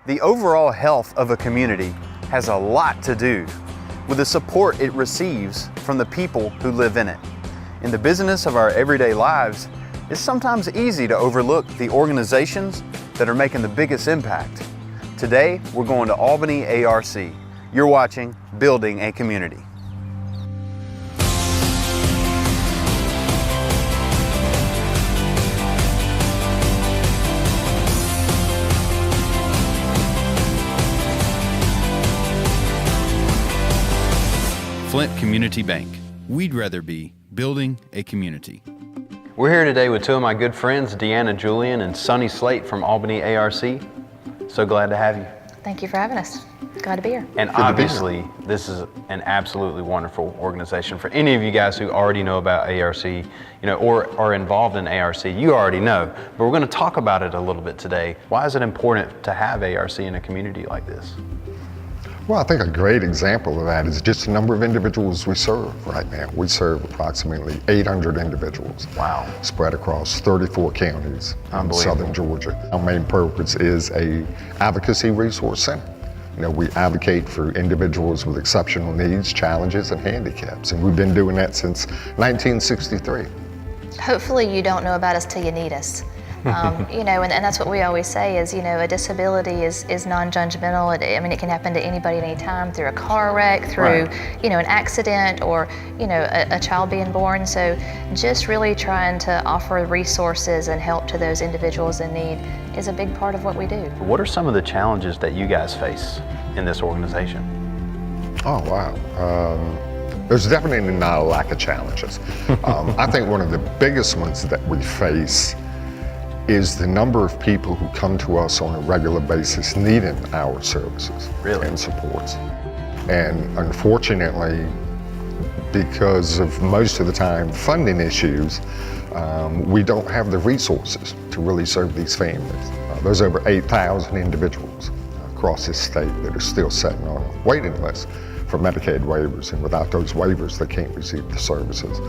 The overall health of a community has a lot to do with the support it receives from the people who live in it. In the business of our everyday lives, it's sometimes easy to overlook the organizations that are making the biggest impact. Today, we're going to Albany ARC. You're watching Building a Community. Flint Community Bank. We'd rather be building a community. We're here today with two of my good friends, Deanna Julian and Sonny Slate from Albany ARC. So glad to have you. Thank you for having us. Glad to be here. And obviously, this is an absolutely wonderful organization. For any of you guys who already know about ARC, or are involved in ARC, you already know. But we're going to talk about it a little bit today. Why is it important to have ARC in a community like this? Well, I think a great example of that is just the number of individuals we serve right now. We serve approximately 800 individuals. Wow. Spread across 34 counties in southern Georgia. Our main purpose is a advocacy resource center. We advocate for individuals with exceptional needs, challenges, and handicaps, and we've been doing that since 1963. Hopefully you don't know about us till you need us. And that's what we always say is, a disability is non-judgmental. It can happen to anybody at any time through a car wreck, through, an accident, or, a child being born. So just really trying to offer resources and help to those individuals in need is a big part of what we do. What are some of the challenges that you guys face in this organization? Oh, wow. There's definitely not a lack of challenges. I think one of the biggest ones that we face is the number of people who come to us on a regular basis needing our services and supports. And unfortunately, because of most of the time funding issues, we don't have the resources to really serve these families. There's over 8,000 individuals across this state that are still sitting on a waiting list for Medicaid waivers, and without those waivers, they can't receive the services.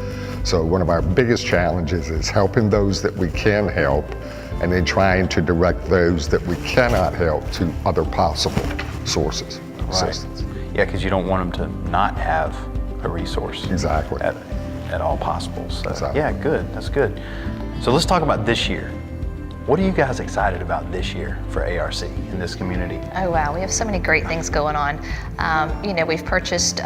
So one of our biggest challenges is helping those that we can help, and then trying to direct those that we cannot help to other possible sources of assistance. Yeah, because you don't want them to not have a resource. Exactly. At all possible. So, exactly. Yeah, good, that's good. So let's talk about this year. What are you guys excited about this year for ARC in this community? Oh wow, we have so many great things going on. We've purchased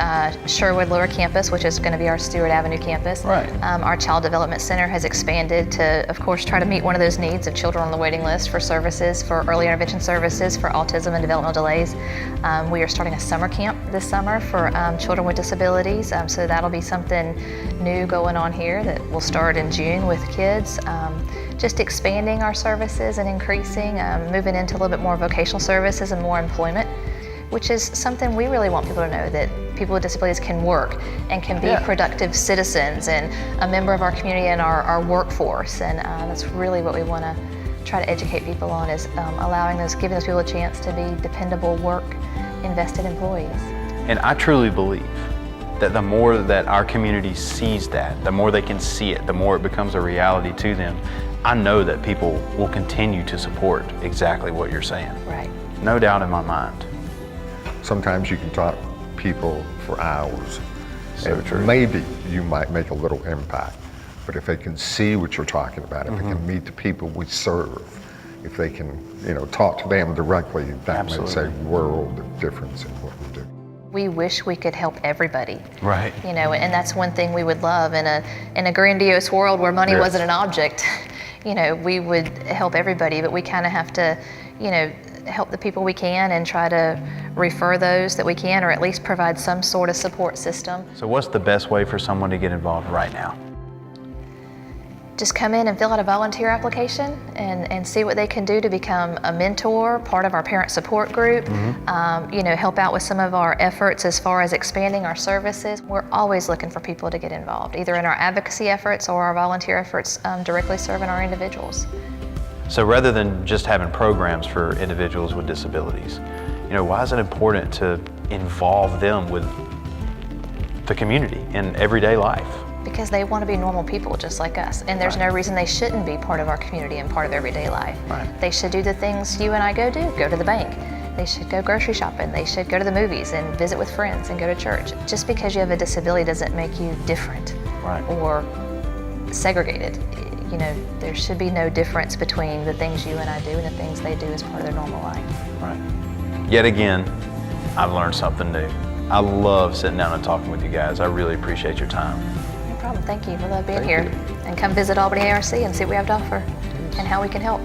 Sherwood Lower Campus, which is going to be our Stewart Avenue campus. Right. Our Child Development Center has expanded to, of course, try to meet one of those needs of children on the waiting list for services, for early intervention services, for autism and developmental delays. We are starting a summer camp this summer for children with disabilities, so that'll be something new going on here that will start in June with kids. Just expanding our services and increasing, moving into a little bit more vocational services and more employment, which is something we really want people to know, that people with disabilities can work and can be productive citizens and a member of our community and our workforce. And that's really what we want to try to educate people on, is giving those people a chance to be dependable, invested employees. And I truly believe that the more that our community sees that, the more they can see it, the more it becomes a reality to them. I know that people will continue to support exactly what you're saying. Right. No doubt in my mind. Sometimes you can talk to people for hours, So and true. maybe you might make a little impact. But if they can see what you're talking about, if they can meet the people we serve, if they can, talk to them directly, that makes a world of difference in what we do. we wish we could help everybody. Right. And that's one thing we would love in a grandiose world where money wasn't an object. We would help everybody, but we kind of have to, help the people we can and try to refer those that we can, or at least provide some sort of support system. So what's the best way for someone to get involved right now? Just come in and fill out a volunteer application and see what they can do to become a mentor, part of our parent support group, help out with some of our efforts as far as expanding our services. We're always looking for people to get involved, either in our advocacy efforts or our volunteer efforts directly serving our individuals. So rather than just having programs for individuals with disabilities, why is it important to involve them with the community in everyday life? Because they want to be normal people just like us, and there's no reason they shouldn't be part of our community and part of everyday life. Right. They should do the things you and I go to the bank, They should go grocery shopping. They should go to the movies and visit with friends and go to church. Just because you have a disability doesn't make you different or segregated. You know, there should be no difference between the things you and I do and the things they do as part of their normal life. Right. Yet again, I've learned something new. I love sitting down and talking with you guys. I really appreciate your time. No problem. Thank you. We love being Thank here. you. And come visit Albany ARC and see what we have to offer and how we can help.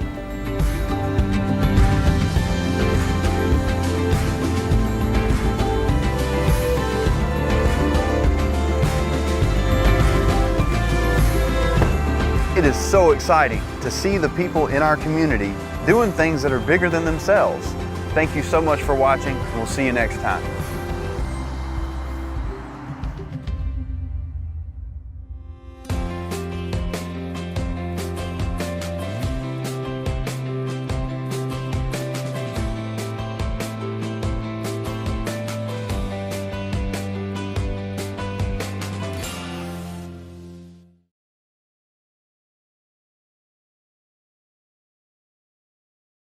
It is so exciting to see the people in our community doing things that are bigger than themselves. Thank you so much for watching, and we'll see you next time.